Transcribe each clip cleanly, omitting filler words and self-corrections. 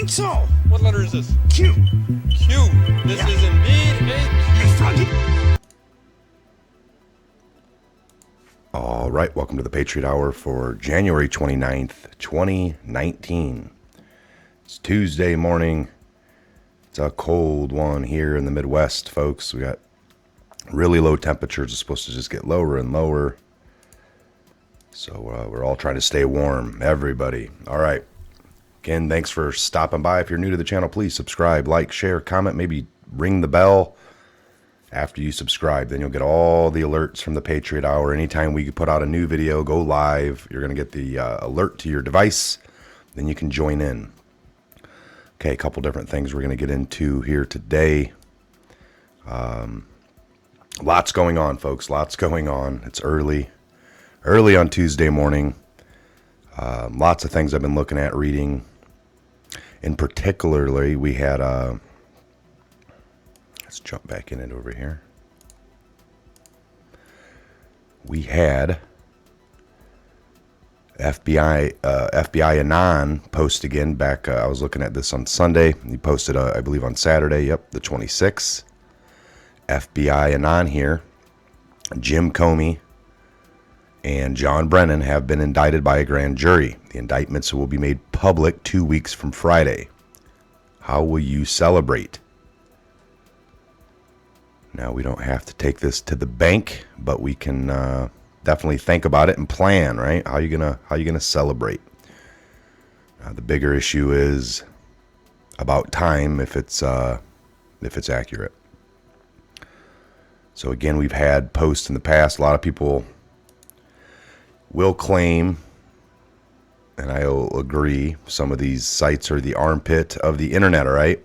think so. What letter is this? Q. Q. This is indeed a Q. All right, welcome to the Patriot Hour for January 29th, 2019. It's Tuesday morning. It's a cold one here in the Midwest, folks. We got really low temperatures. It's supposed to just get lower and lower. So we're all trying to stay warm, everybody. All right. Again, thanks for stopping by. If you're new to the channel, please subscribe, like, share, comment, maybe ring the bell. After you subscribe, then you'll get all the alerts from the Patriot Hour. Anytime we put out a new video, go live, you're going to get the alert to your device. Then you can join in. Okay, a couple different things we're going to get into here today. Lots going on, folks. Lots going on. It's early on Tuesday morning. Lots of things I've been looking at, reading. In particularly, we had... Let's jump back in it over here. We had FBI ANON post again back. I was looking at this on Sunday. He posted, I believe, on Saturday. Yep, the 26th. FBI ANON here. Jim Comey and John Brennan have been indicted by a grand jury. The indictments will be made public 2 weeks from Friday. How will you celebrate? Now, we don't have to take this to the bank, but we can definitely think about it and plan, right? How you gonna celebrate? The bigger issue is about time, if it's accurate. So again, we've had posts in the past. A lot of people will claim, and I'll agree, some of these sites are the armpit of the internet, all right?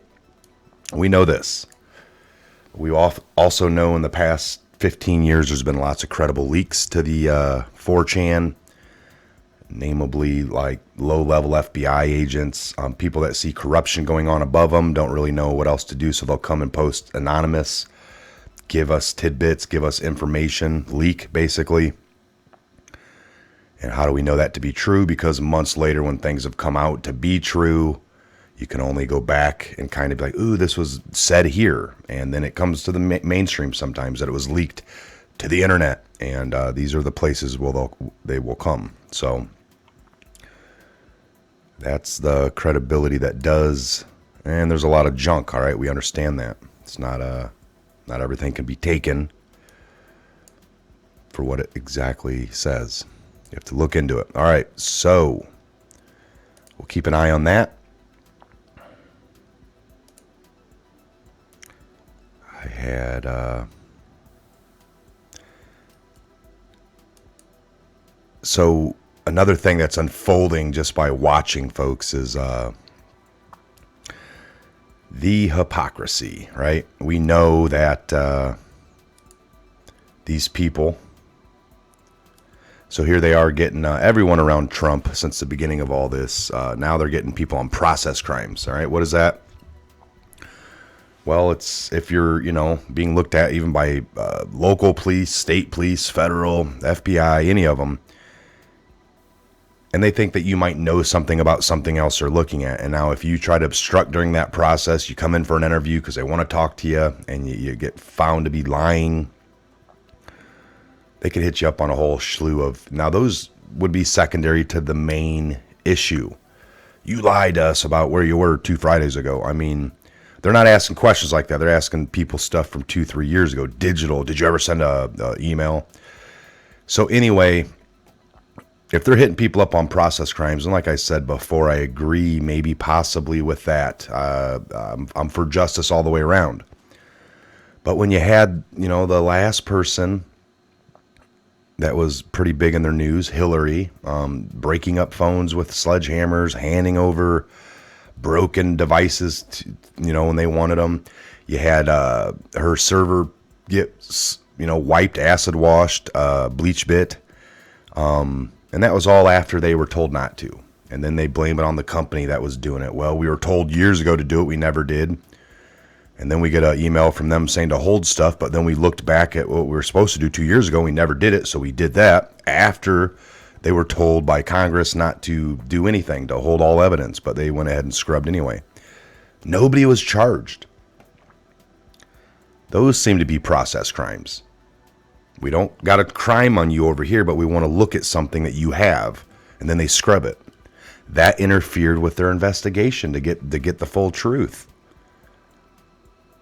We know this. We also know in the past 15 years there's been lots of credible leaks to the 4chan, namely like low-level FBI agents, people that see corruption going on above them, don't really know what else to do, so they'll come and post anonymous, give us tidbits, give us information, leak basically. And how do we know that to be true? Because months later when things have come out to be true, you can only go back and kind of be like, ooh, this was said here. And then it comes to the mainstream sometimes that it was leaked to the internet. And these are the places where they will come. So that's the credibility that does. And there's a lot of junk, all right? We understand that. It's not everything can be taken for what it exactly says. You have to look into it. All right, so we'll keep an eye on that. I had so another thing that's unfolding just by watching, folks, is the hypocrisy, right? We know that these people, so here they are getting everyone around Trump since the beginning of all this. Now they're getting people on process crimes, all right? What is that? Well, it's if you're, being looked at even by local police, state police, federal, FBI, any of them, and they think that you might know something about something else they're looking at. And now if you try to obstruct during that process, you come in for an interview because they want to talk to you, and you get found to be lying, they could hit you up on a whole slew of... Now, those would be secondary to the main issue. You lied to us about where you were 2 Fridays ago. I mean... They're not asking questions like that. They're asking people stuff from 2-3 years ago. Digital. Did you ever send a email? So anyway, if they're hitting people up on process crimes, and like I said before, I agree maybe possibly with that. I'm for justice all the way around. But when you had, the last person that was pretty big in their news, Hillary, breaking up phones with sledgehammers, handing over broken devices to, when they wanted them. You had her server get wiped, acid washed, bleach bit, and that was all after they were told not to. And then they blame it on the company that was doing it. Well, we were told years ago to do it, we never did. And then we get an email from them saying to hold stuff, but then we looked back at what we were supposed to do 2 years ago, we never did it, so we did that after They were told by Congress not to do anything, to hold all evidence, but they went ahead and scrubbed anyway. Nobody was charged. Those seem to be process crimes. We don't got a crime on you over here, but we want to look at something that you have, and then they scrub it. That interfered with their investigation to get the full truth.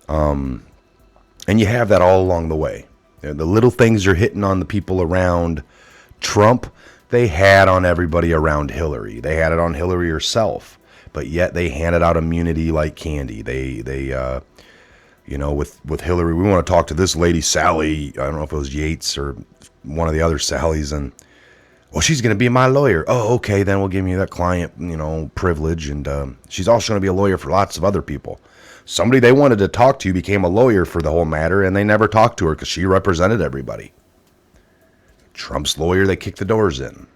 And you have that all along the way. The little things you're hitting on the people around Trump, they had on everybody around Hillary. They had it on Hillary herself, but yet they handed out immunity like candy. They with Hillary, we want to talk to this lady, Sally. I don't know if it was Yates or one of the other Sallys, and well, she's going to be my lawyer. Oh, okay, then we'll give you that client, privilege, and she's also going to be a lawyer for lots of other people. Somebody they wanted to talk to became a lawyer for the whole matter, and they never talked to her because she represented everybody. Trump's lawyer, they kicked the doors in.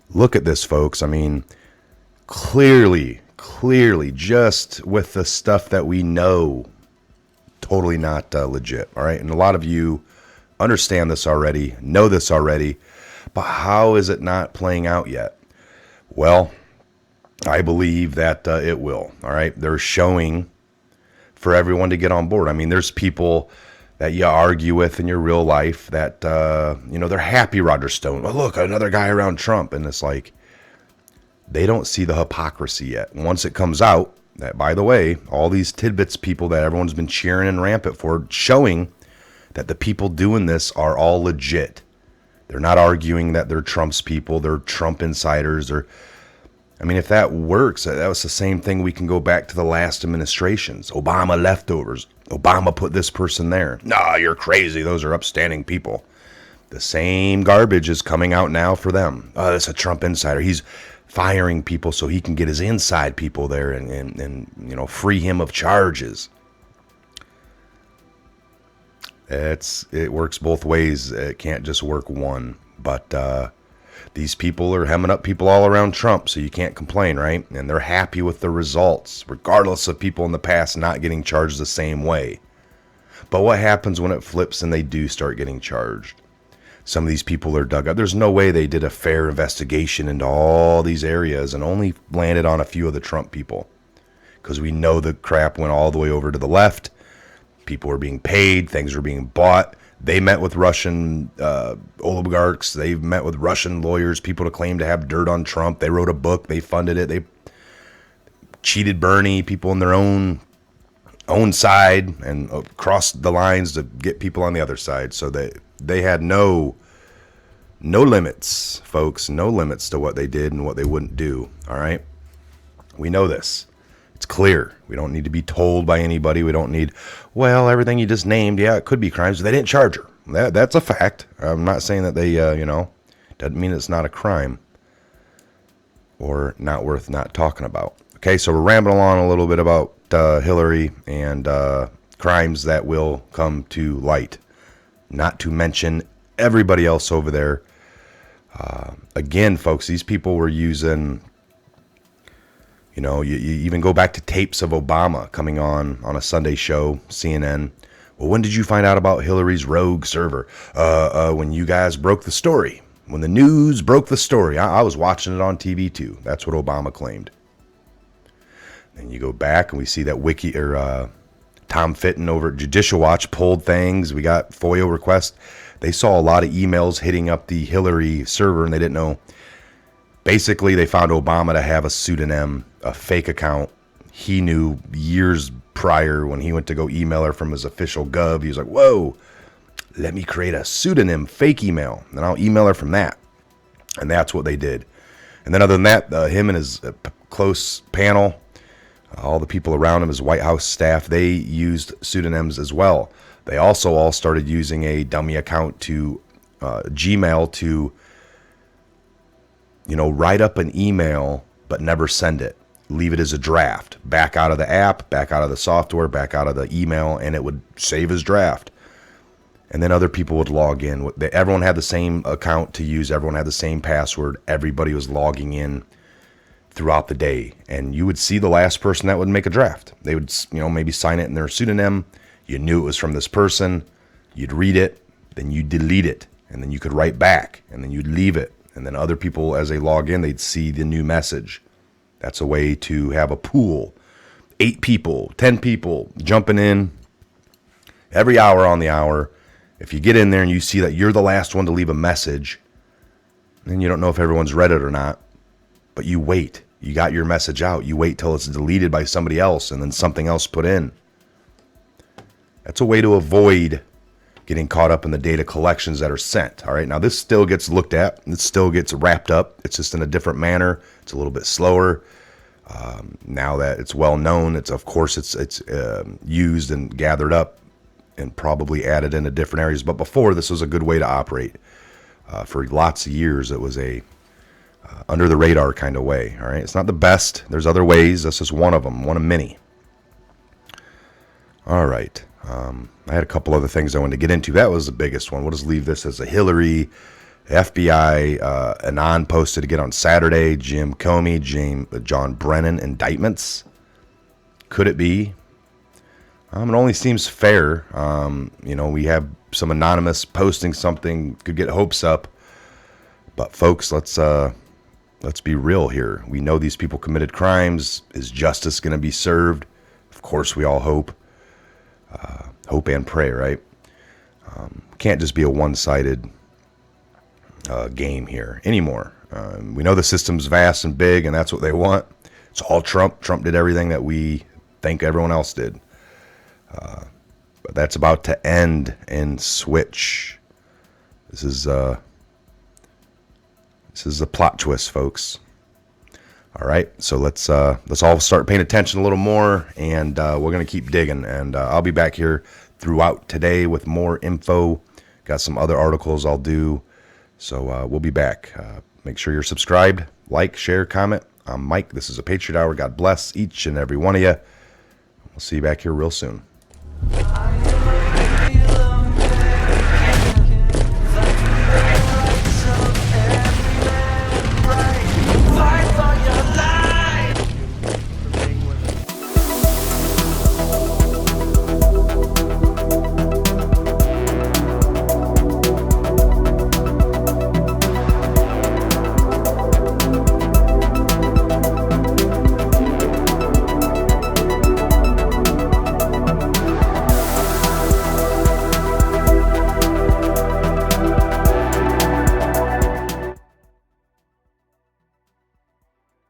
Look at this, folks. I mean, clearly, just with the stuff that we know, totally not legit, all right? And a lot of you understand this already, know this already, but how is it not playing out yet? Well, I believe that it will, all right? They're showing for everyone to get on board. I mean, there's people that you argue with in your real life that, they're happy Roger Stone. Oh, look, another guy around Trump. And it's like, they don't see the hypocrisy yet. And once it comes out, that, by the way, all these tidbits people that everyone's been cheering and rampant for, showing that the people doing this are all legit. They're not arguing that they're Trump's people, they're Trump insiders. If that works, that was the same thing. We can go back to the last administrations. Obama leftovers. Obama put this person there. Nah, you're crazy. Those are upstanding people. The same garbage is coming out now for them. Oh, that's a Trump insider. He's firing people so he can get his inside people there and free him of charges. It works both ways. It can't just work one. But these people are hemming up people all around Trump, so you can't complain, right? And they're happy with the results, regardless of people in the past not getting charged the same way. But what happens when it flips and they do start getting charged? Some of these people are dug up. There's no way they did a fair investigation into all these areas and only landed on a few of the Trump people. Because we know the crap went all the way over to the left. People were being paid. Things were being bought. They met with Russian oligarchs. They met with Russian lawyers, people to claim to have dirt on Trump. They wrote a book. They funded it. They cheated Bernie, people on their own side, and crossed the lines to get people on the other side. So they had no limits, folks. No limits to what they did and what they wouldn't do. All right? We know this. It's clear. We don't need to be told by anybody. We don't need, well, everything you just named, yeah, it could be crimes. They didn't charge her. That's a fact. I'm not saying that they, doesn't mean it's not a crime or not worth not talking about. Okay, so we're rambling on a little bit about Hillary and crimes that will come to light. Not to mention everybody else over there. Again, folks, these people were using... you even go back to tapes of Obama coming on a Sunday show, CNN. Well, when did you find out about Hillary's rogue server? When you guys broke the story. When the news broke the story. I was watching it on TV too. That's what Obama claimed. Then you go back and we see that Tom Fitton over at Judicial Watch pulled things. We got FOIA requests. They saw a lot of emails hitting up the Hillary server and they didn't know. Basically, they found Obama to have a pseudonym, a fake account. He knew years prior when he went to go email her from his official gov. He was like, whoa, let me create a pseudonym, fake email, and I'll email her from that. And that's what they did. And then other than that, him and his close panel, all the people around him, his White House staff, they used pseudonyms as well. They also all started using a dummy account to Gmail to write up an email, but never send it. Leave it as a draft. Back out of the app, back out of the software, back out of the email, and it would save as draft. And then other people would log in. Everyone had the same account to use. Everyone had the same password. Everybody was logging in throughout the day. And you would see the last person that would make a draft. They would, maybe sign it in their pseudonym. You knew it was from this person. You'd read it. Then you'd delete it. And then you could write back. And then you'd leave it. And then other people, as they log in, they'd see the new message. That's a way to have a pool. 8 people, 10 people jumping in every hour on the hour. If you get in there and you see that you're the last one to leave a message, then you don't know if everyone's read it or not, but you wait. You got your message out. You wait till it's deleted by somebody else and then something else put in. That's a way to avoid getting caught up in the data collections that are sent. All right. Now this still gets looked at. It still gets wrapped up. It's just in a different manner. It's a little bit slower. Now that it's well known, it's used and gathered up and probably added into different areas. But before, this was a good way to operate. For lots of years, it was a under the radar kind of way. All right. It's not the best. There's other ways. This is one of them, one of many. All right. I had a couple other things I wanted to get into. That was the biggest one. We'll just leave this as a Hillary, FBI, ANON posted again on Saturday, Jim Comey, John Brennan indictments. Could it be? It only seems fair. We have some anonymous posting something, could get hopes up. But folks, let's be real here. We know these people committed crimes. Is justice going to be served? Of course, we all hope. Hope and pray, right? Can't just be a one-sided game here anymore. We know the system's vast and big, and that's what they want. It's all Trump. Trump did everything that we think everyone else did. But that's about to end and switch. This is a plot twist, folks. All right, so let's all start paying attention a little more, and we're gonna keep digging. And I'll be back here throughout today with more info. Got some other articles I'll do, so we'll be back. Make sure you're subscribed, like, share, comment. I'm Mike. This is a Patriot Hour. God bless each and every one of you. We'll see you back here real soon.